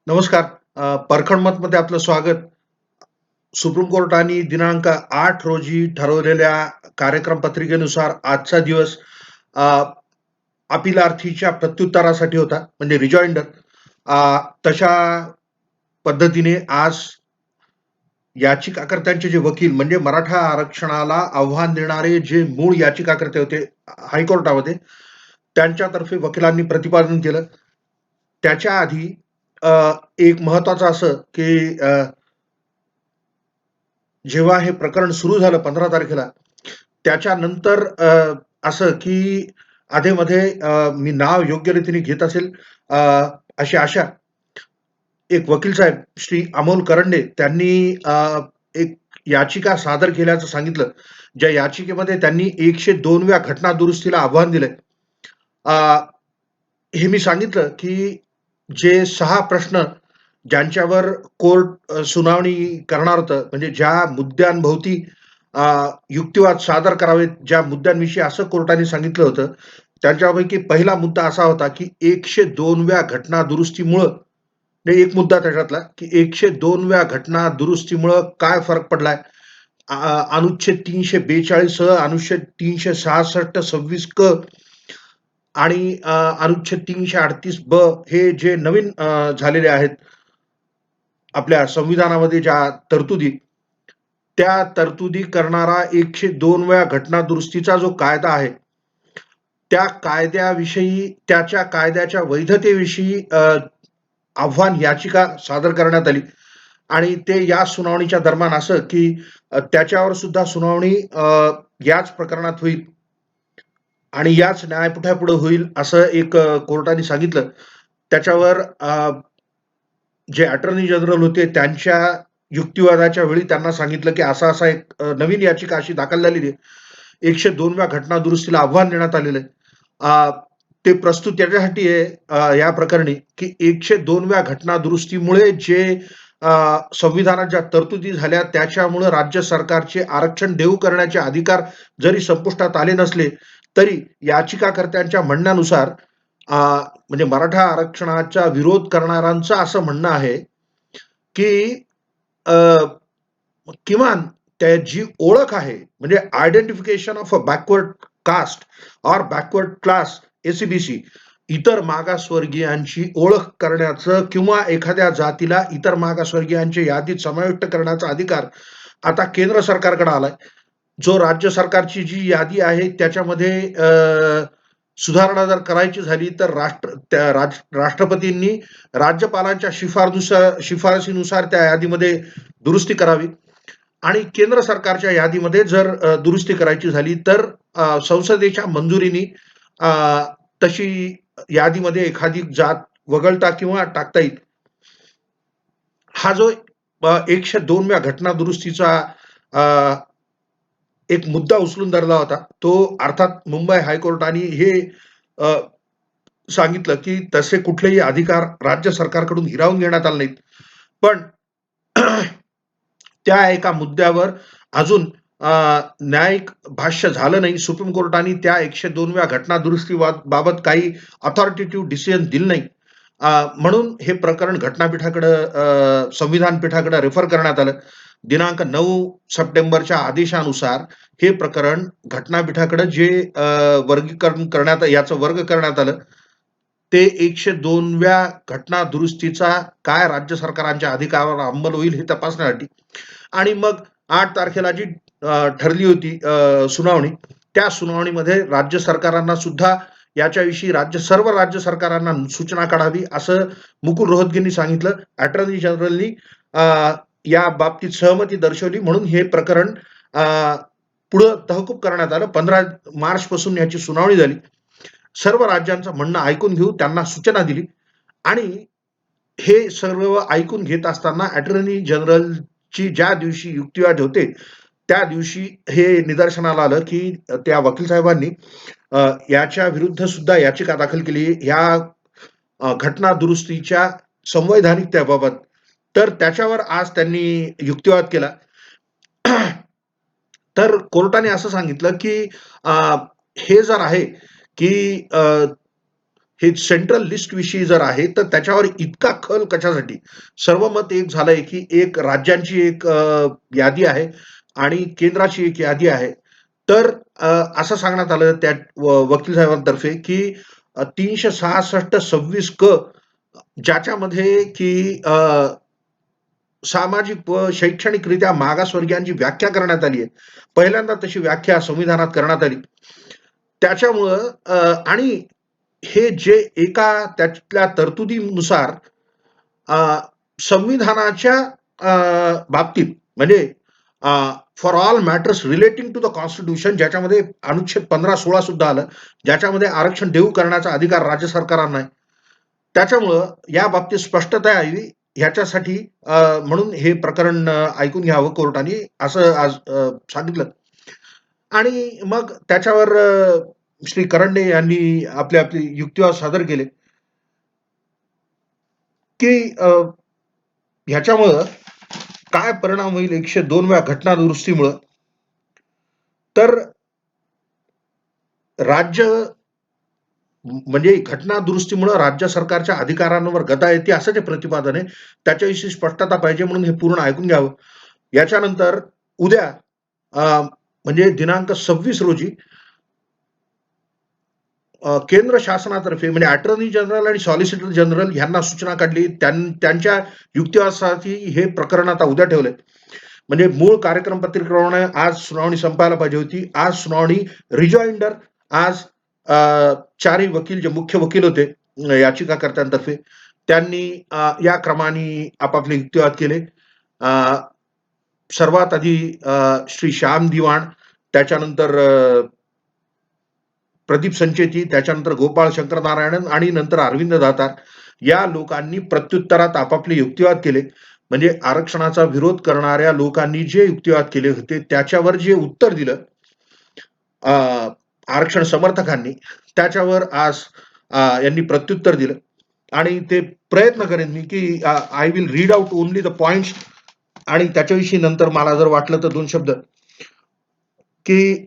नमस्कार. परखड मतमध्ये आपलं स्वागत. सुप्रीम कोर्टाने दिनांक 8 रोजी ठरवलेल्या कार्यक्रम पत्रिकेनुसार आजचा दिवस अ, अपिलार्थीच्या प्रत्युत्तरासाठी होता, म्हणजे रिजॉइंडर. तशा पद्धतीने आज याचिकाकर्त्यांचे जे वकील, म्हणजे मराठा आरक्षणाला आव्हान देणारे जे मूळ याचिकाकर्ते होते हायकोर्टामध्ये, त्यांच्यातर्फे वकिलांनी प्रतिपादन केलं. त्याच्या आधी एक महत्वाचं असं, की जेव्हा हे प्रकरण सुरू झालं 15 तारखेला, त्याच्यानंतर असं की अधेमध्ये मी नाव योग्य रीतीने घेत असेल अ, अशी आशा, एक वकील साहेब श्री अमोल करंडे त्यांनी एक याचिका सादर केल्याचं सांगितलं. ज्या याचिकेमध्ये त्यांनी 102व्या घटना दुरुस्तीला आव्हान दिलंय. अ, हे मी सांगितलं की जे 6 प्रश्न ज्यांच्यावर कोर्ट सुनावणी करणार होतं, म्हणजे ज्या मुद्द्यांभोवती अ, युक्तिवाद सादर करावेत, ज्या मुद्द्यांविषयी असं कोर्टाने सांगितलं होतं, त्यांच्यापैकी पहिला मुद्दा असा होता, की 102व्या घटना दुरुस्तीमुळं, नाही, एक मुद्दा त्याच्यातला, की 102व्या घटना दुरुस्तीमुळं काय फरक पडलाय? अनुच्छेद 342 सह अनुच्छेद 366 26 क आणि अनुच्छेद 338 ब हे जे नवीन झालेले आहेत आपल्या संविधानामध्ये ज्या तरतुदी, त्या तरतुदी करणारा 102व्या घटना दुरुस्तीचा जो कायदा आहे, त्या कायद्याविषयी, त्याच्या कायद्याच्या वैधतेविषयी आव्हान याचिका सादर करण्यात आली. आणि ते या सुनावणीच्या दरम्यान असं, की त्याच्यावर सुद्धा सुनावणी याच प्रकरणात होईल आणि याच न्यायपीठापुढे होईल असं एक कोर्टाने सांगितलं. त्याच्यावर जे अटॉर्नी जनरल होते त्यांच्या युक्तिवादाच्या वेळी त्यांना सांगितलं, की असा-असा एक नवीन याचिका अशी दाखल झालेली आहे. 102व्या घटना दुरुस्तीला आव्हान देण्यात आलेलं आहे. अ, ते प्रस्तुत त्याच्यासाठी आहे या प्रकरणी, की 102व्या घटना दुरुस्तीमुळे जे अ, संविधानात ज्या तरतुदी झाल्या त्याच्यामुळं राज्य सरकारचे आरक्षण देऊ करण्याचे अधिकार जरी संपुष्टात आले नसले, तरी याचिकाकर्त्यांच्या म्हणण्यानुसार म्हणजे मराठा आरक्षणाचा विरोध करणाऱ्यांचं असं म्हणणं आहे, की अ, किमान त्याची ओळख आहे, म्हणजे identification of a backward caste or backward class, SCBC, इतर मागासवर्गीयांची ओळख करण्याचं किंवा एखाद्या जातीला इतर मागासवर्गीयांच्या यादीत समाविष्ट करण्याचा अधिकार आता केंद्र सरकारकडे आलाय. जो राज्य सरकारची जी यादी आहे त्याच्यामध्ये सुधारणा जर करायची झाली तर राष्ट्रपतींनी राज्यपालांच्या शिफारसीनुसार त्या यादीमध्ये दुरुस्ती करावी आणि केंद्र सरकारच्या यादीमध्ये जर दुरुस्ती करायची झाली तर संसदेच्या मंजुरीने अ, तशी यादीमध्ये एखादी जात वगळता किंवा टाकता येईल. हा जो 102व्या घटना दुरुस्तीचा अ, एक मुद्दा उचलून धरला होता. तो अर्थात मुंबई हायकोर्टाने हे अ, सांगितलं, की तसे कुठलेही अधिकार राज्य सरकारकडून हिरावून घेण्यात आले नाहीत. पण त्या एका मुद्द्यावर अजून न्यायिक भाष्य झालं नाही. सुप्रीम कोर्टाने त्या 102व्या घटना दुरुस्ती बाबत काही अथॉरिटेटिव्ह डिसिजन दिलं नाही. म्हणून हे प्रकरण घटनापीठाकडं संविधान पीठाकडे रेफर करण्यात आलं. दिनांक 9 सप्टेंबरच्या आदेशानुसार हे प्रकरण घटनापीठाकडे जे वर्गीकरण करण्यात याचं वर्ग करण्यात आलं. ते 102व्या घटना दुरुस्तीचा काय राज्य सरकारांच्या अधिकारावर अंमल होईल हे तपासण्यासाठी आणि मग 8 तारखेला जी ठरली होती सुनावणी, त्या सुनावणीमध्ये राज्य सरकारांना सुद्धा याच्याविषयी सर्व राज्य सरकारांना सूचना काढावी असं मुकुल रोहतगींनी सांगितलं. अटॉर्नी जनरलनी या बाबतीत सहमती दर्शवली म्हणून हे प्रकरण पुढं तहकूब करण्यात आलं. 15 मार्चपासून याची सुनावणी झाली. सर्व राज्यांचं म्हणणं ऐकून घेऊ, त्यांना सूचना दिली आणि हे सर्व ऐकून घेत असताना अटॉर्नी जनरलची ज्या दिवशी युक्तिवाद होते, त्या दिवशी हे निदर्शनाला आलं, की त्या वकील साहेबांनी याच्या विरुद्ध सुद्धा याचिका दाखल केली. ह्या घटना दुरुस्तीच्या संवैधानिकतेबाबत. तर त्याच्यावर आज त्यांनी युक्तिवाद केला. तर कोर्टाने असं सांगितलं, की अ, हे जर आहे, की हे सेंट्रल लिस्ट विषयी जर आहे तर त्याच्यावर इतका खल कशासाठी? सर्व मत एक झालंय की एक राज्यांची एक यादी आहे आणि केंद्राची एक यादी आहे. तर असं सांगण्यात आलं त्या वकील साहेबांतर्फे की 366 क ज्याच्यामध्ये की सामाजिक व शैक्षणिकरित्या मागासवर्गीयांची व्याख्या करण्यात आली आहे. पहिल्यांदा तशी व्याख्या संविधानात करण्यात आली. त्याच्यामुळं आणि हे जे एका त्यातल्या तरतुदीनुसार अ, संविधानाच्या बाबतीत म्हणजे for all matters relating to the constitution ज्याच्यामध्ये अनुच्छेद 15-16 सुद्धा आलं, ज्याच्यामध्ये आरक्षण देऊ करण्याचा अधिकार राज्य सरकारांना आहे. त्याच्यामुळं या बाबतीत स्पष्टता यावी ह्याच्यासाठी म्हणून हे प्रकरण ऐकून घ्यावं कोर्टाने असं आज सांगितलं. आणि मग त्याच्यावर श्री करंडे यांनी आपली युक्तिवाद सादर केले, की ह्याच्यामुळं काय परिणाम होईल 102 व्या घटना दुरुस्तीमुळं? तर राज्य म्हणजे घटना दुरुस्तीमुळं राज्य सरकारच्या अधिकारांवर गदा येते असं जे प्रतिपादन आहे, त्याच्याविषयी स्पष्टता पाहिजे म्हणून हे पूर्ण ऐकून घ्यावं. याच्यानंतर उद्या म्हणजे दिनांक 26 रोजी केंद्र शासनातर्फे म्हणजे अटॉर्नी जनरल आणि सॉलिसिटर जनरल यांना सूचना काढली. त्यांच्या युक्तिवादासाठी हे प्रकरण आता उद्या ठेवलंय. म्हणजे मूळ कार्यक्रम पत्रिकेप्रमाणे आज सुनावणी संपायला पाहिजे होती. आज सुनावणी रिजॉइंडर आज चारही वकील जे मुख्य वकील होते याचिकाकर्त्यांतर्फे त्यांनी या क्रमाने आपापले युक्तिवाद केले. सर्वात आधी श्री श्याम दिवाण, त्याच्यानंतर प्रदीप संचेती, त्याच्यानंतर गोपाळ शंकरनारायणन आणि नंतर अरविंद दातार या लोकांनी प्रत्युत्तरात आपापले युक्तिवाद केले. म्हणजे आरक्षणाचा विरोध करणाऱ्या लोकांनी जे युक्तिवाद केले होते त्याच्यावर जे उत्तर दिलं आरक्षण समर्थकांनी, त्याच्यावर आज यांनी प्रत्युत्तर दिलं आणि ते प्रयत्न करेन मी की I will read out only the points आणि त्याच्याविषयी नंतर मला जर वाटलं तर 2 शब्द की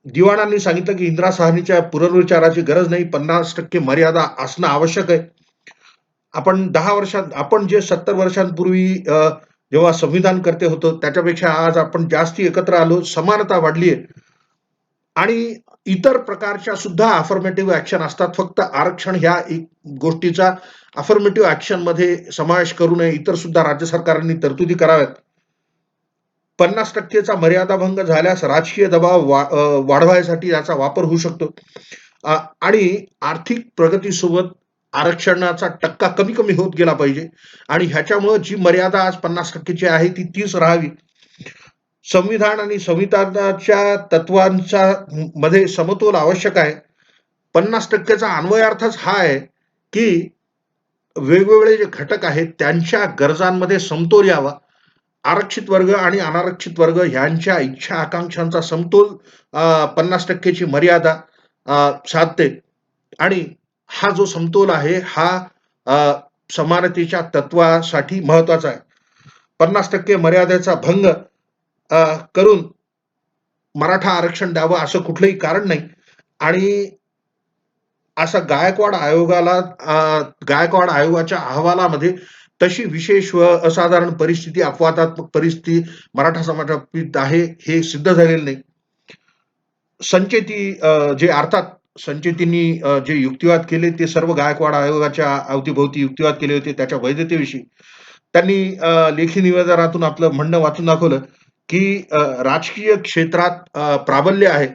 दिवाणांनी सांगितलं की इंदिरा साहनीच्या पुनर्विचाराची गरज नाही. 50% मर्यादा असणं आवश्यक आहे. आपण जे 70 वर्षांपूर्वी जेव्हा संविधान करते होतो त्याच्यापेक्षा आज आपण जास्ती एकत्र आलो, समानता वाढली आहे आणि इतर प्रकारच्या सुद्धा अफर्मेटिव्ह ॲक्शन असतात. फक्त आरक्षण ह्या एक गोष्टीचा अफर्मेटिव्ह ॲक्शनमध्ये समावेश करू नये. इतर सुद्धा राज्य सरकारांनी तरतुदी कराव्यात. 50% चा मर्यादाभंग झाल्यास राजकीय दबाव वाढवायसाठी याचा वापर होऊ शकतो. आणि आर्थिक प्रगतीसोबत आरक्षणाचा टक्का कमी-कमी होत गेला पाहिजे आणि ह्याच्यामुळं जी मर्यादा आज 50% ची आहे ती 30 राहावी. संविधान आणि संविधानाच्या तत्वांचा मध्ये समतोल आवश्यक आहे. 50% चा अन्वयार्थच हा आहे, की वेगवेगळे जे घटक आहेत त्यांच्या गरजांमध्ये समतोल यावा. आरक्षित वर्ग आणि अनारक्षित वर्ग ह्यांच्या इच्छा आकांक्षांचा समतोल 50% ची मर्यादा साधते आणि हा जो समतोल आहे हा समानतेच्या तत्वासाठी महत्वाचा आहे. 50% मर्यादेचा भंग करून मराठा आरक्षण द्यावं असं कुठलंही कारण नाही आणि असं गायकवाड आयोगाच्या अहवालामध्ये तशी विशेष व असाधारण परिस्थिती, अपवादात्मक परिस्थिती मराठा समाजाबाबतीत आहे, हे सिद्ध झालेलं नाही. संचेती जे अर्थात संचेतींनी जे युक्तिवाद केले ते सर्व गायकवाड आयोगाच्या अवतीभोवती युक्तिवाद केले होते त्याच्या वैधतेविषयी. त्यांनी लेखी निवेदनातून आपलं म्हणणं वाचून दाखवलं, की राजकीय क्षेत्रात प्राबल्य आहे.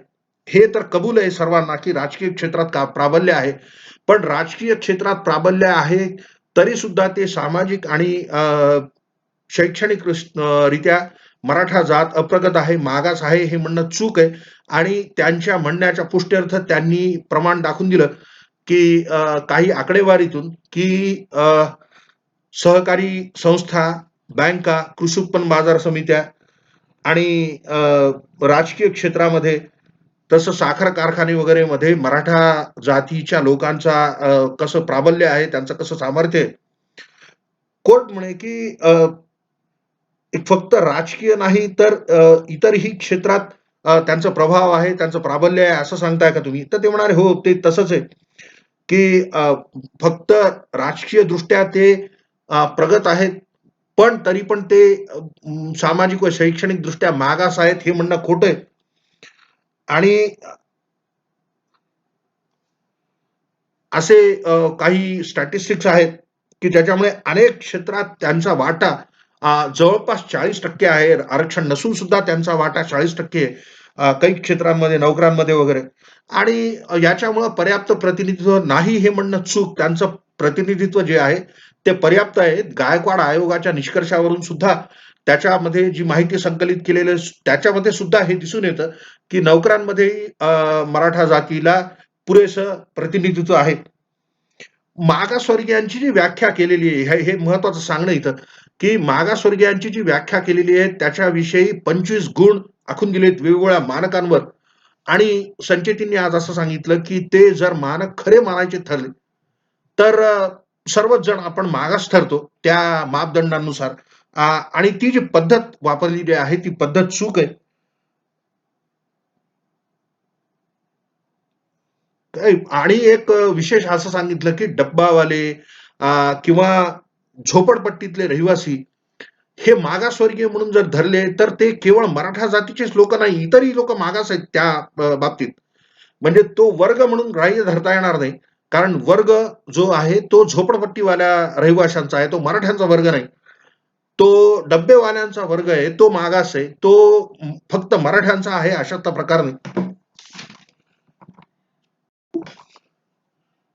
हे तर कबूल आहे सर्वांना, की राजकीय क्षेत्रात प्राबल्य आहे. पण राजकीय क्षेत्रात प्राबल्य आहे, तरी सुद्धा ते सामाजिक आणि शैक्षणिक रित्या मराठा जात अप्रगत आहे, मागास आहे हे म्हणणं चूक आहे आणि त्यांच्या म्हणण्याच्या पुष्ट्यर्थ त्यांनी प्रमाण दाखवून दिलं, की काही आकडेवारीतून, की सहकारी संस्था, बँका, कृषी उत्पन्न बाजार समित्या आणि राजकीय क्षेत्रामध्ये तसं साखर कारखाने वगैरे मध्ये मराठा जातीच्या लोकांचा कसं प्राबल्य आहे, त्यांचं कसं सामर्थ्य आहे. कोर्ट म्हणे, की फक्त राजकीय नाही तर इतरही क्षेत्रात त्यांचा प्रभाव आहे, त्यांचं प्राबल्य आहे असं सांगताय का तुम्ही? तर ते म्हणाले, "हो, ते तसंच आहे." की फक्त राजकीय दृष्ट्या ते प्रगत आहेत, पण तरी पण ते सामाजिक व शैक्षणिक दृष्ट्या मागास आहेत हे म्हणणं खोटं आहे. आणि असे काही स्टॅटिस्टिक्स आहेत, की ज्याच्यामुळे अनेक क्षेत्रात त्यांचा वाटा जवळपास 40% आहे. आरक्षण नसून सुद्धा त्यांचा वाटा 40% आहे. काही क्षेत्रांमध्ये, नोकऱ्यांमध्ये वगैरे. आणि याच्यामुळं पर्याप्त प्रतिनिधित्व नाही हे म्हणणं चूक. त्यांचं प्रतिनिधित्व जे आहे, ते पर्याप्त आहे. गायकवाड आयोगाच्या निष्कर्षावरून सुद्धा त्याच्यामध्ये जी माहिती संकलित केलेली आहे, त्याच्यामध्ये सुद्धा हे दिसून येतं, की नोकऱ्यांमध्येही मराठा जातीला पुरेसं प्रतिनिधित्व आहे. मागासवर्गीयांची जी व्याख्या केलेली आहे, हे महत्वाचं सांगणं इथं, की मागासवर्गीयांची जी व्याख्या केलेली आहे, त्याच्याविषयी 25 गुण आखून दिलेत वेगवेगळ्या मानकांवर. आणि संचेतींनी आज असं सांगितलं, की ते जर मानक खरे मानायचे ठरले, तर सर्वच जण आपण मागास ठरतो त्या मापदंडानुसार. आणि ती जी पद्धत वापरलेली आहे, ती पद्धत चूक आहे. आणि एक विशेष असं सांगितलं, की डब्बावाले किंवा झोपडपट्टीतले रहिवासी हे मागासवर्गीय म्हणून जर धरले, तर ते केवळ मराठा जातीचेच लोकं नाही, इतरही लोकं मागास आहेत त्या बाबतीत. म्हणजे तो वर्ग म्हणून ग्राह्य धरता येणार नाही. कारण वर्ग जो आहे, तो झोपडपट्टीवाल्या रहिवाशांचा आहे, तो मराठ्यांचा वर्ग नाही. तो डब्बेवाल्यांचा वर्ग आहे, तो मागास आहे. तो फक्त मराठ्यांचा आहे अशातला प्रकार नाही.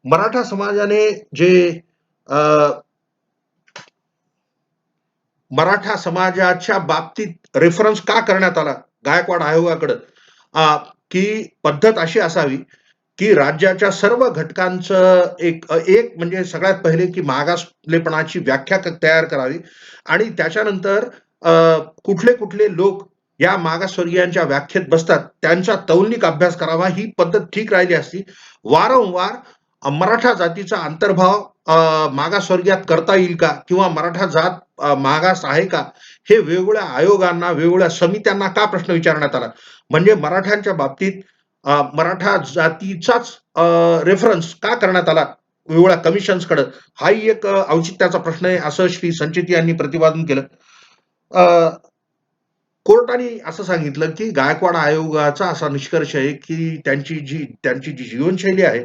मराठा समाजाने जे अ, मराठा समाजाच्या बाबतीत रेफरन्स का करण्यात आला गायकवाड आयोगाकडं, की पद्धत अशी असावी, की राज्याच्या सर्व घटकांचं एक म्हणजे सगळ्यात पहिले की मागासलेपणाची व्याख्या तयार करावी आणि त्याच्यानंतर कुठले-कुठले लोक या मागासवर्गीयांच्या व्याख्येत बसतात, त्यांचा तौलनिक अभ्यास करावा. ही पद्धत ठीक राहिली असती. वारंवार मराठा जातीचा अंतर्भाव मागासवर्गीयात करता येईल का? किंवा मराठा जात मागास आहे का? हे वेगवेगळ्या आयोगांना, वेगवेगळ्या समित्यांना का प्रश्न विचारण्यात आला? म्हणजे मराठ्यांच्या बाबतीत मराठा जातीचाच रेफरन्स का करण्यात आला वेगवेगळ्या कमिशन्सकडे? हाही एक औचित्याचा प्रश्न आहे, असं श्री संचेती यांनी प्रतिपादन केलं. अ, कोर्टाने असं सांगितलं, की गायकवाड आयोगाचा असा निष्कर्ष आहे, की त्यांची जी जीवनशैली आहे,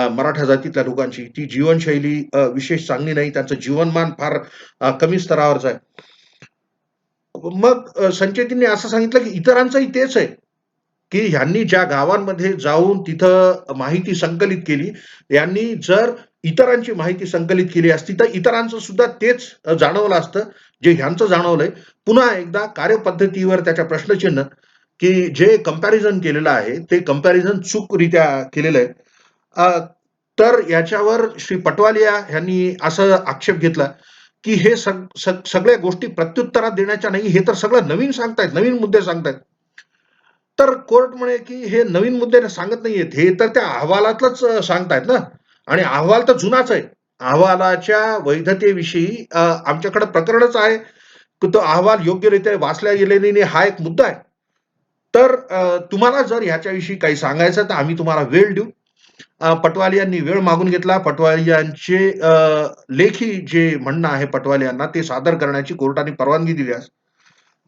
मराठा जातीतल्या लोकांची, ती जीवनशैली विशेष चांगली नाही. त्यांचं जीवनमान फार कमी स्तरावरचं आहे. मग संचेतींनी असं सांगितलं, की इतरांचंही तेच आहे. की ह्यांनी ज्या गावांमध्ये जाऊन तिथं माहिती संकलित केली, यांनी जर इतरांची माहिती संकलित केली असती, तर इतरांचं सुद्धा तेच जाणवलं असतं, जे ह्यांचं जाणवलंय. पुन्हा एकदा कार्यपद्धतीवर त्याच्या प्रश्नचिन्ह, की जे कंपॅरिझन केलेलं आहे, ते कंपॅरिझन चूकरित्या केलेलं आहे. अ, तर याच्यावर श्री पटवालिया ह्यांनी असं आक्षेप घेतला, की हे सगळ्या गोष्टी प्रत्युत्तरात देण्याच्या नाही, हे तर सगळं नवीन सांगतायत, नवीन मुद्दे सांगतायत. तर कोर्ट म्हणे, की हे नवीन मुद्दे सांगत नाहीयेत. हे तर त्या अहवालातलंच सांगतायत ना आणि अहवाल तर जुनाच आहे. अहवालाच्या वैधतेविषयी आमच्याकडे प्रकरणच आहे, की तो अहवाल योग्यरित्या वाचला गेलेला नाही हा एक मुद्दा आहे. तर तुम्हाला जर ह्याच्याविषयी काही सांगायचं तर आम्ही तुम्हाला वेळ देऊ. पटवाले यांनी वेळ मागून घेतला. पटवाले यांचे लेखी जे म्हणणं आहे पटवाले यांना ते सादर करण्याची कोर्टाने परवानगी दिली आहे.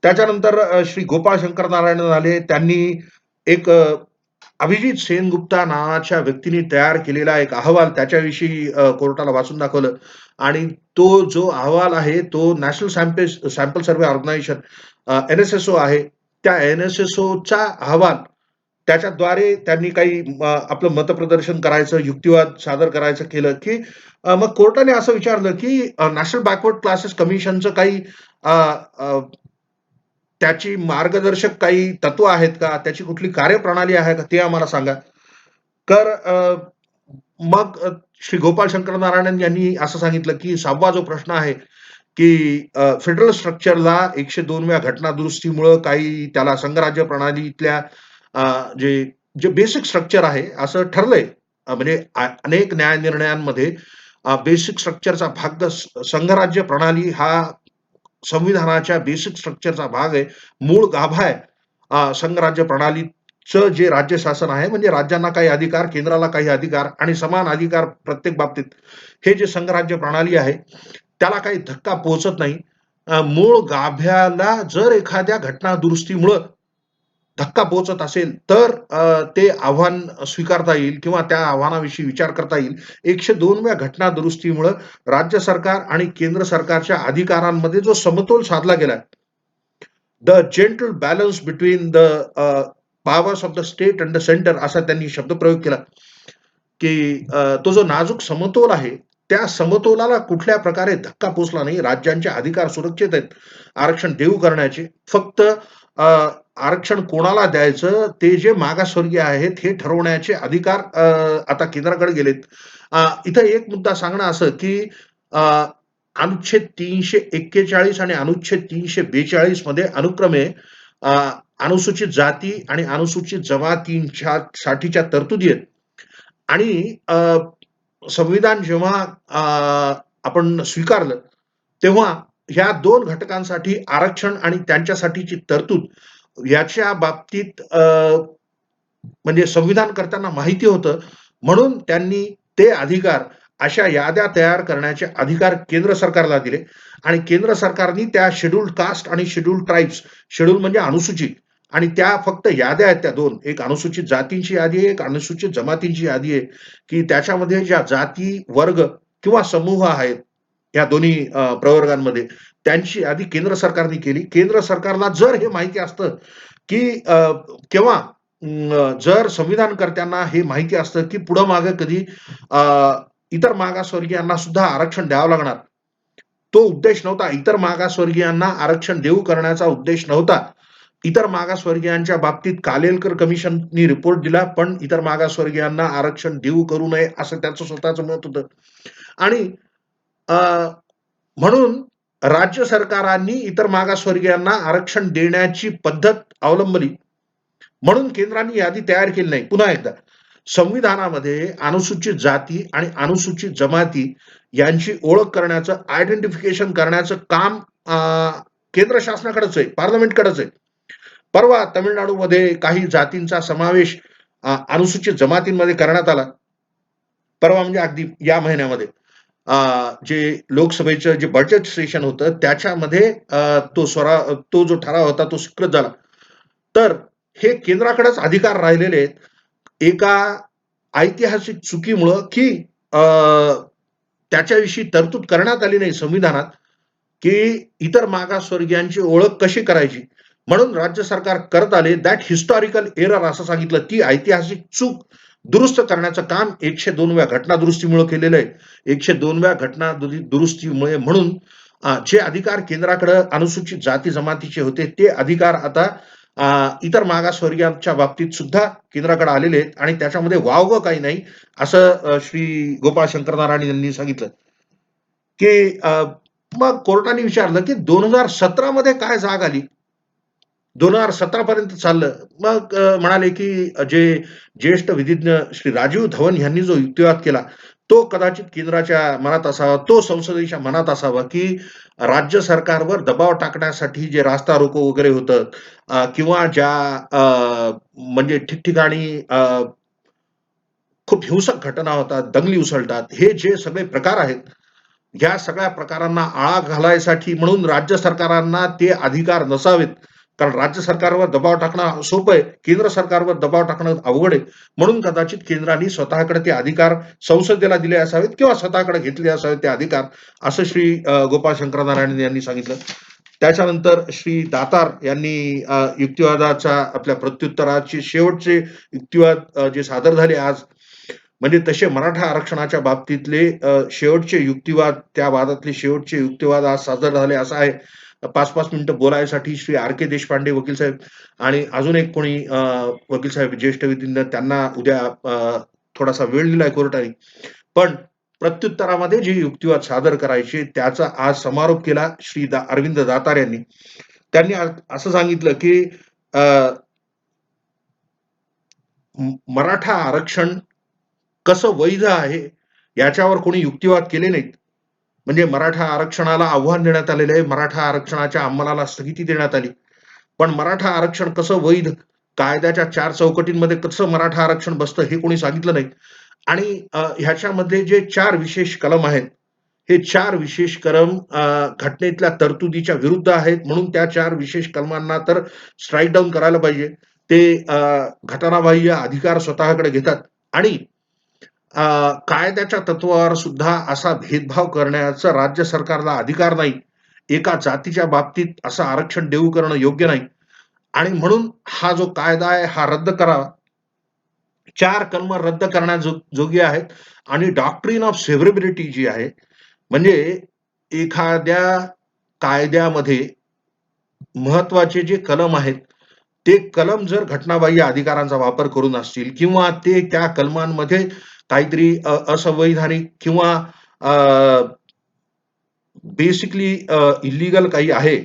त्याच्यानंतर श्री गोपाळ शंकर नारायण झाले. त्यांनी एक अभिजित सेनगुप्ता नावाच्या व्यक्तीने तयार केलेला एक अहवाल त्याच्याविषयी कोर्टाला वाचून दाखवलं आणि तो जो अहवाल आहे तो नॅशनल सॅम्पल सर्व्हे ऑर्गनायझेशन एन-एस-एस-ओ आहे. त्या एन-एस-एस-ओचा अहवाल त्याच्याद्वारे त्यांनी काही आपलं मतप्रदर्शन करायचं, युक्तिवाद सादर करायचं केलं, की मग कोर्टाने असं विचारलं, की नॅशनल बॅकवर्ड क्लासेस कमिशनचं काही अ, अ, त्याची मार्गदर्शक काही तत्व आहेत का? त्याची कुठली कार्यप्रणाली आहे का? ते आम्हाला सांगा. तर मग श्री गोपाळ शंकर नारायणन यांनी असं सांगितलं, की 6वा जो प्रश्न आहे, की फेडरल स्ट्रक्चरला 102व्या घटना दुरुस्तीमुळं काही त्याला संघराज्य प्रणालीतल्या अ, जे जे बेसिक स्ट्रक्चर आहे असं ठरलंय. म्हणजे अनेक न्याय निर्णयांमध्ये बेसिक स्ट्रक्चरचा भाग संघराज्य प्रणाली हा संविधानाच्या बेसिक स्ट्रक्चरचा भाग आहे. मूळ गाभा आहे संघराज्य प्रणालीचा चं जे राज्य शासन आहे, म्हणजे राज्यांना काही अधिकार, केंद्राला काही अधिकार आणि समान अधिकार प्रत्येक बाबतीत, हे जे संघराज्य प्रणाली आहे, त्याला काही धक्का पोहोचत नाही. मूळ गाभ्याला जर एखाद्या घटना दुरुस्तीमुळं धक्का पोहोचत असेल, तर ते आव्हान स्वीकारता येईल किंवा त्या आव्हानाविषयी विचार करता येईल. 102व्या घटना दुरुस्तीमुळं राज्य सरकार आणि केंद्र सरकारच्या अधिकारांमध्ये जो समतोल साधला गेलाय, the gentle balance between the powers of the state and the centre, असा त्यांनी शब्दप्रयोग केला, की तो जो नाजूक समतोल आहे, त्या समतोलाला कुठल्या प्रकारे धक्का पोहोचला नाही. राज्यांचे अधिकार सुरक्षित आहेत आरक्षण देऊ करण्याचे. फक्त आरक्षण कोणाला द्यायचं, ते जे मागासवर्गीय आहेत हे ठरवण्याचे अधिकार आता केंद्राकडे गेलेत. इथं एक मुद्दा सांगणं असं, की अ, अनुच्छेद 341 आणि अनुच्छेद 342 मध्ये अनुक्रमे अ, अनुसूचित जाती आणि अनुसूचित जमातींच्या साठीच्या तरतुदी आहेत. आणि संविधान जेव्हा आपण स्वीकारलं, तेव्हा ह्या 2 घटकांसाठी आरक्षण आणि त्यांच्यासाठीची तरतूद याच्या बाबतीत म्हणजे संविधानकर्त्यांना माहिती होतं, म्हणून त्यांनी ते अधिकार, अशा याद्या तयार करण्याचे अधिकार केंद्र सरकारला दिले आणि केंद्र सरकारनी त्या शेड्यूल्ड कास्ट आणि शेड्यूल्ड ट्राइब्स, शेड्यूल म्हणजे अनुसूचित, आणि त्या फक्त याद्या आहेत त्या 2, एक अनुसूचित जातींची यादी आहे, एक अनुसूचित जमातींची यादी आहे, की त्याच्यामध्ये ज्या जाती, वर्ग किंवा समूह आहेत, या दोन्ही प्रवर्गांमध्ये, त्यांची यादी केंद्र सरकारने केली. केंद्र सरकारला जर हे माहिती असतं, की केव्हा जर संविधानकर्त्यांना हे माहिती असतं, की पुढं-मागं कधी अ, इतर मागासवर्गीयांना सुद्धा आरक्षण द्यावं लागणार. तो उद्देश नव्हता. इतर मागासवर्गीयांना आरक्षण देऊ करण्याचा उद्देश नव्हता. इतर मागासवर्गीयांच्या बाबतीत कालेलकर कमिशननी रिपोर्ट दिला, पण इतर मागासवर्गीयांना आरक्षण देऊ करू नये, असं त्याचं स्वतःचं मत होतं. आणि अ, म्हणून राज्य सरकारांनी इतर मागासवर्गीयांना आरक्षण देण्याची पद्धत अवलंबली. म्हणून केंद्राने यादी तयार केली नाही. पुन्हा एकदा, संविधानामध्ये अनुसूचित जाती आणि अनुसूचित जमाती यांची ओळख करण्याचं, आयडेंटिफिकेशन करण्याचं काम केंद्र शासनाकडेच आहे, पार्लमेंटकडेच आहे. परवा तामिळनाडूमध्ये काही जातींचा समावेश अनुसूचित जमातींमध्ये करण्यात आला. परवा म्हणजे अगदी या महिन्यामध्ये जे लोकसभेचं जे बजेट सेशन होतं, त्याच्यामध्ये तो जो ठराव होता तो स्वीकृत झाला. तर हे केंद्राकडेच अधिकार राहिलेले आहेत. एका ऐतिहासिक चुकीमुळं, की अ, त्याच्याविषयी तरतूद करण्यात आली नाही संविधानात, की इतर मागासवर्गीयांची ओळख कशी करायची. म्हणून राज्य सरकार करत आले. दॅट हिस्टॉरिकल एरर असं सांगितलं, ती ऐतिहासिक चूक दुरुस्त करण्याचं काम 102व्या घटना दुरुस्तीमुळे केलेलं आहे. 102व्या घटना दुरुस्तीमुळे, म्हणून जे अधिकार केंद्राकडे अनुसूचित जाती जमातीचे होते, ते अधिकार आता इतर मागासवर्गीयांच्या बाबतीत सुद्धा केंद्राकडे आलेले आहेत आणि त्याच्यामध्ये वावगं काही नाही, असं श्री गोपाळ शंकर नारायण यांनी सांगितलं. की मग कोर्टाने विचारलं, की 2017 मध्ये काय जाग आली? 2017 पर्यंत चाललं. मग म्हणाले, की जे ज्येष्ठ विधिज्ञ श्री राजीव धवन यांनी जो युक्तिवाद केला, तो कदाचित केंद्राच्या मनात असावा, तो संसदेच्या मनात असावा, की राज्य सरकारवर दबाव टाकण्यासाठी जे रास्ता रोको वगैरे होतं, किंवा ज्या म्हणजे ठिकठिकाणी खूप हिंसक घटना होतात, दंगली उसळतात. हे जे सगळे प्रकार आहेत, ह्या सगळ्या प्रकारांना आळा घालायसाठी म्हणून राज्य सरकारांना ते अधिकार नसावेत. कारण राज्य सरकारवर दबाव टाकणं सोपं आहे. केंद्र सरकारवर दबाव टाकणं अवघड आहे. म्हणून कदाचित केंद्राने स्वतःकडे ते अधिकार संसदेला दिले असावेत किंवा स्वतःकडे घेतले असावेत ते अधिकार, असं श्री गोपाळ शंकर नारायण यांनी सांगितलं. त्याच्यानंतर श्री दातार यांनी युक्तिवादाच्या आपल्या प्रत्युत्तराचे शेवटचे युक्तिवाद जे सादर झाले आज, म्हणजे तसे मराठा आरक्षणाच्या बाबतीतले शेवटचे युक्तिवाद, त्या वादातले शेवटचे युक्तिवाद आज सादर झाले, असं आहे. 5-5 मिनिटं बोलायसाठी श्री आर.के. देशपांडे वकील साहेब आणि अजून एक कोणी वकील साहेब ज्येष्ठ विधिज्ञ, त्यांना उद्या थोडासा वेळ दिलाय कोर्टाने. पण प्रत्युत्तरामध्ये जे युक्तिवाद सादर करायचे, त्याचा आज समारोप केला श्री अरविंद दातार यांनी. त्यांनी असं सांगितलं, की अ, मराठा आरक्षण कसं वैध आहे, याच्यावर कोणी युक्तिवाद केले नाहीत. म्हणजे मराठा आरक्षणाला आव्हान देण्यात आलेलं आहे. मराठा आरक्षणाच्या अंमलाला स्थगिती देण्यात आली. पण मराठा आरक्षण कसं वैध, कायद्याच्या 4 चौकटींमध्ये कसं मराठा आरक्षण बसतं हे कोणी सांगितलं नाही. आणि ह्याच्यामध्ये जे 4 विशेष कलम आहेत, हे 4 विशेष कलम घटनेतल्या तरतुदीच्या विरुद्ध आहेत. म्हणून त्या 4 विशेष कलमांना तर स्ट्राईक डाउन करायला पाहिजे. ते घटनाबाह्य अधिकार स्वतःकडे घेतात आणि कायद्याच्या तत्वावर सुद्धा असा भेदभाव करण्याचा राज्य सरकारला अधिकार नाही. एका जातीच्या बाबतीत असं आरक्षण देऊ करणं योग्य नाही आणि म्हणून हा जो कायदा आहे हा रद्द करावा. 4 कलम रद्द करण्याजोगी आहेत आणि डॉक्ट्रिन ऑफ सेव्हरेबिलिटी जी आहे, म्हणजे एखाद्या कायद्यामध्ये महत्वाचे जे कलम आहेत, ते कलम जर घटनाबाह्य अधिकारांचा वापर करून असतील किंवा ते त्या कलमांमध्ये काहीतरी असंवैधानिक किंवा बेसिकली इल्लीगल काही आहे,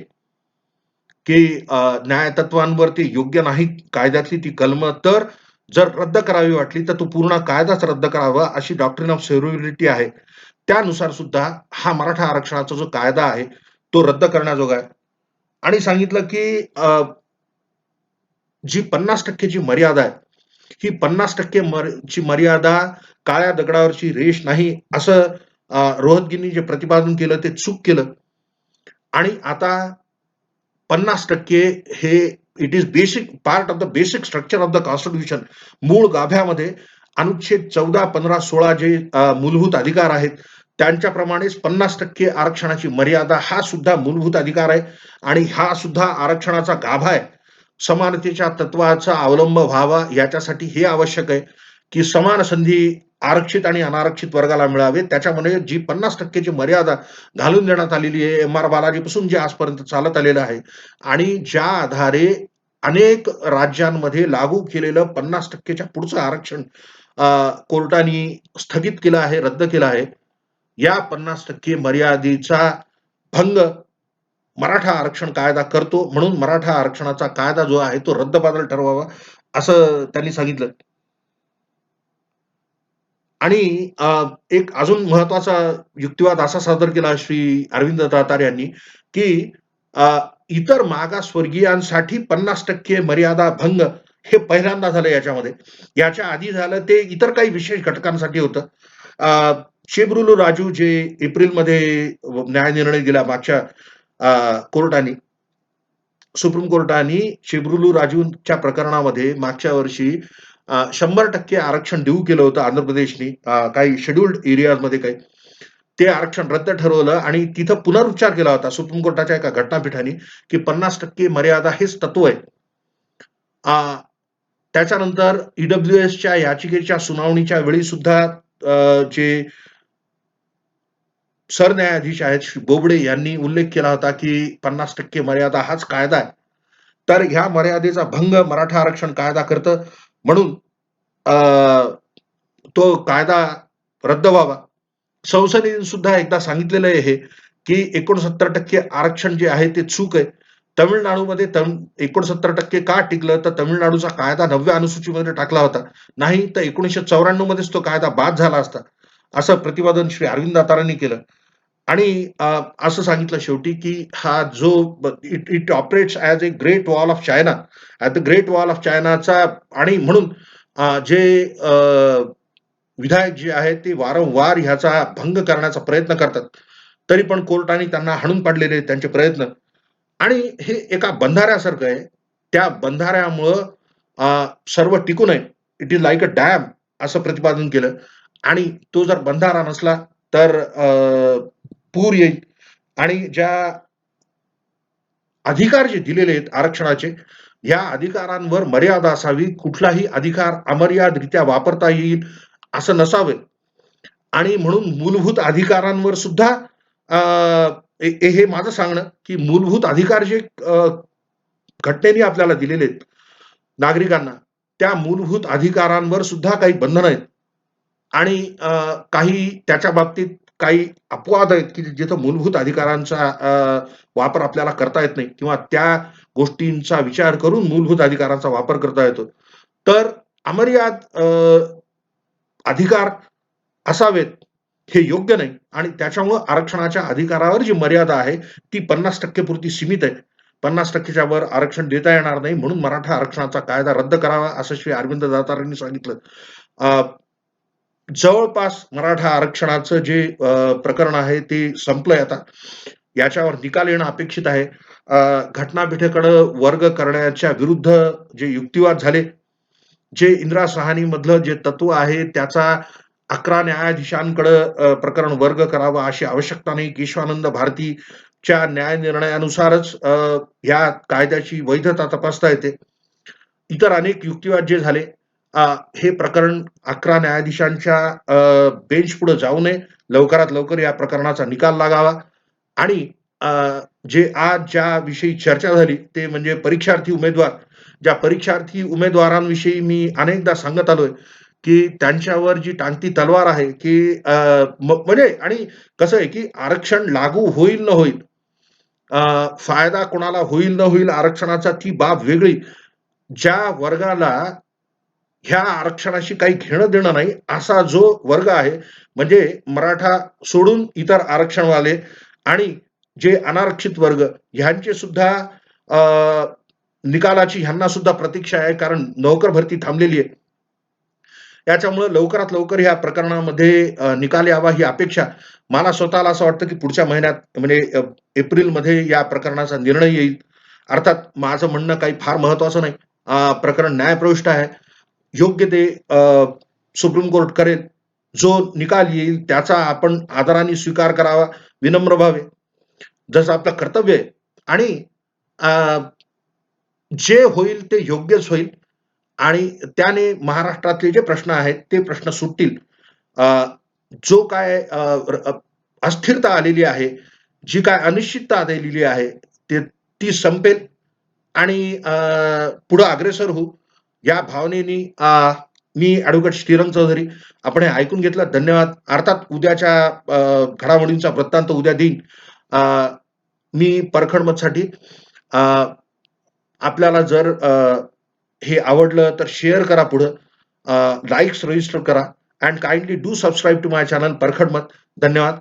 की न्यायतत्वांवर ते योग्य नाहीत कायद्यातली ती कलमं, तर जर रद्द करावी वाटली, तर तो पूर्ण कायदाच रद्द करावा अशी डॉक्ट्रिन ऑफ सेव्हरेबिलिटी आहे. त्यानुसार सुद्धा हा मराठा आरक्षणाचा जो कायदा आहे, तो रद्द करण्याजोगा आहे. आणि सांगितलं, की जी 50% ची मर्यादा आहे, ही 50% ची मर्यादा काळ्या दगडावरची रेष नाही, असं रोहतगींनी जे प्रतिपादन केलं ते चूक केलं. आणि आता 50% हे it is basic part of the basic structure of the constitution. मूळ गाभ्यामध्ये अनुच्छेद 14, 15, 16 जे मूलभूत अधिकार आहेत, त्यांच्याप्रमाणेच 50% आरक्षणाची मर्यादा हा सुद्धा मूलभूत अधिकार आहे आणि हा सुद्धा आरक्षणाचा गाभा आहे. समानतेच्या तत्वाचा अवलंब व्हावा याच्यासाठी हे आवश्यक आहे, की समान संधी आरक्षित आणि अनारक्षित वर्गाला मिळावे. त्याच्यामध्ये जी 50% ची मर्यादा घालून देण्यात आलेली आहे, एम.आर. बालाजीपासून जे आजपर्यंत चालत आलेलं आहे आणि ज्या आधारे अनेक राज्यांमध्ये लागू केलेलं 50% च्या पुढचं आरक्षण कोर्टाने स्थगित केलं आहे, रद्द केलं आहे. या 50% मर्यादेचा भंग मराठा आरक्षण कायदा करतो. म्हणून मराठा आरक्षणाचा कायदा जो आहे तो रद्दबातल ठरवावा, असं त्यांनी सांगितलं. आणि एक अजून महत्वाचा युक्तिवाद असा सादर केला श्री अरविंद दातार यांनी, की इतर मागासवर्गीयांसाठी 50% मर्यादा भंग हे पहिल्यांदा झालं याच्यामध्ये. याच्या आधी झालं ते इतर काही विशेष घटकांसाठी होतं. शेबरुलू राजू जे एप्रिलमध्ये न्यायनिर्णय दिला मागच्या कोर्टाने, सुप्रीम कोर्टाने शेबरुलू राजूच्या प्रकरणामध्ये मागच्या वर्षी 100% आरक्षण देऊ केलं होतं आंध्र प्रदेशने काही शेड्यूल्ड एरियामध्ये काही. ते आरक्षण रद्द ठरवलं आणि तिथं पुनरुच्चार केला होता सुप्रीम कोर्टाच्या एका घटनापीठाने, की 50% मर्यादा हेच तत्व आहे. त्याच्यानंतर ईडब्ल्यूएसच्या याचिकेच्या सुनावणीच्या वेळी सुद्धा जे सरन्यायाधीश आहेत श्री बोबडे यांनी उल्लेख केला होता, की 50% मर्यादा हाच कायदा आहे. तर ह्या मर्यादेचा भंग मराठा आरक्षण कायदा करतं. म्हणून तो कायदा रद्द व्हावा. संसदेने सुद्धा एकदा सांगितलेलं आहे हे, की 69% आरक्षण जे आहे ते चूक आहे. तमिळनाडूमध्ये 69% का टिकलं, तर तमिळनाडूचा कायदा 9व्या अनुसूचीमध्ये टाकला होता. नाही तर 1994 मध्येच तो कायदा बाद झाला असता. असं प्रतिपादन श्री अरविंद दातारांनी केलं. आणि असं सांगितलं शेवटी, की हा जो it it operates as a great wall of China. At the great wall of चायनाचा आणि म्हणून जे विधायक जे आहेत ते वारंवार ह्याचा भंग करण्याचा प्रयत्न करतात. तरी पण कोर्टाने त्यांना हाणून पाडलेले आहेत त्यांचे प्रयत्न. आणि हे एका बंधाऱ्यासारखं आहे. त्या बंधाऱ्यामुळं सर्व टिकून आहे. It is like a dam असं प्रतिपादन केलं आणि तो जर बंधारा नसला तर पूर येईल आणि ज्या अधिकार जे दिलेले आहेत आरक्षणाचे, या अधिकारांवर मर्यादा असावी. कुठलाही अधिकार अमर्यादरित्या वापरता येईल असं नसावे आणि म्हणून मूलभूत अधिकारांवर सुद्धा हे माझं सांगणं, की मूलभूत अधिकार जे घटनेने आपल्याला दिलेले आहेत नागरिकांना, त्या मूलभूत अधिकारांवर सुद्धा काही बंधनं आहेत आणि काही त्याच्या बाबतीत काही अपवाद आहेत, की जिथं मूलभूत अधिकारांचा वापर आपल्याला करता येत नाही किंवा त्या गोष्टींचा विचार करून मूलभूत अधिकारांचा वापर करता येतो. तर अमर्याद अधिकार असावेत, हे योग्य नाही आणि त्याच्यामुळं आरक्षणाच्या अधिकारावर जी मर्यादा आहे, ती 50% पुरती सीमित आहे. 50% वर आरक्षण देता येणार नाही म्हणून मराठा आरक्षणाचा कायदा रद्द करावा असं श्री अरविंद दातारांनी सांगितलं. अ, जवळपास मराठा आरक्षणाचं जे प्रकरण आहे ते संपलंय आता. याच्यावर निकाल येणं अपेक्षित आहे. घटनापीठेकडं वर्ग करण्याच्या विरुद्ध जे युक्तिवाद झाले, जे इंदिरा सहानीमधलं जे तत्व आहे त्याचा 11 न्यायाधीशांकडं प्रकरण वर्ग करावं अशी आवश्यकता नाही. केशवानंद भारतीच्या न्याय निर्णयानुसारच ह्या कायद्याची वैधता तपासता येते. इतर अनेक युक्तिवाद जे झाले, हे प्रकरण 11 न्यायाधीशांच्या बेंच पुढे जाऊ नये. लवकरात लवकर या प्रकरणाचा निकाल लागावा आणि अ, जे आज ज्याविषयी चर्चा झाली ते म्हणजे परीक्षार्थी उमेदवार. ज्या परीक्षार्थी उमेदवारांविषयी मी अनेकदा सांगत आलोय, की त्यांच्यावर जी टांगती तलवार आहे, की म्हणजे आणि कसं आहे, की आरक्षण लागू होईल न होईल, फायदा कोणाला होईल न होईल आरक्षणाचा ती बाब वेगळी. ज्या वर्गाला ह्या आरक्षणाशी काही घेणं-देणं नाही, असा जो वर्ग आहे, म्हणजे मराठा सोडून इतर आरक्षणवाले आणि जे अनारक्षित वर्ग ह्यांचे सुद्धा अ, निकालाची ह्यांना सुद्धा प्रतीक्षा आहे, कारण नोकर भरती थांबलेली आहे. याच्यामुळं लवकरात लवकर ह्या प्रकरणामध्ये निकाल यावा ही अपेक्षा. मला स्वतःला असं वाटतं, की पुढच्या महिन्यात म्हणजे एप्रिलमध्ये या प्रकरणाचा निर्णय येईल. अर्थात माझं म्हणणं काही फार महत्त्वाचं नाही. प्रकरण न्यायप्रविष्ट आहे. योग्य ते सुप्रीम कोर्ट करेल. जो निकाल येईल त्याचा आपण आदराने स्वीकार करावा, विनम्र व्हावे, जसं आपलं कर्तव्य आहे आणि अ, जे होईल ते योग्यच होईल आणि त्याने महाराष्ट्रातले जे प्रश्न आहेत, ते प्रश्न सुटतील. अ, जो काय अस्थिरता आलेली आहे, जी काय अनिश्चितता आलेली आहे, ते ती संपेल आणि पुढे अग्रेसर होऊ या भावनेनी मी ॲडव्होकेट श्रीरंग चौधरी आपण हे ऐकून घेतलं. धन्यवाद. अर्थात उद्याच्या घडामोडींचा वृत्तांत उद्या देईन. अ, मी परखड मतसाठी अ, आपल्याला जर हे आवडलं तर शेअर करा पुढं. लाइक्स रजिस्टर करा and kindly do subscribe to my channel परखड मत. धन्यवाद.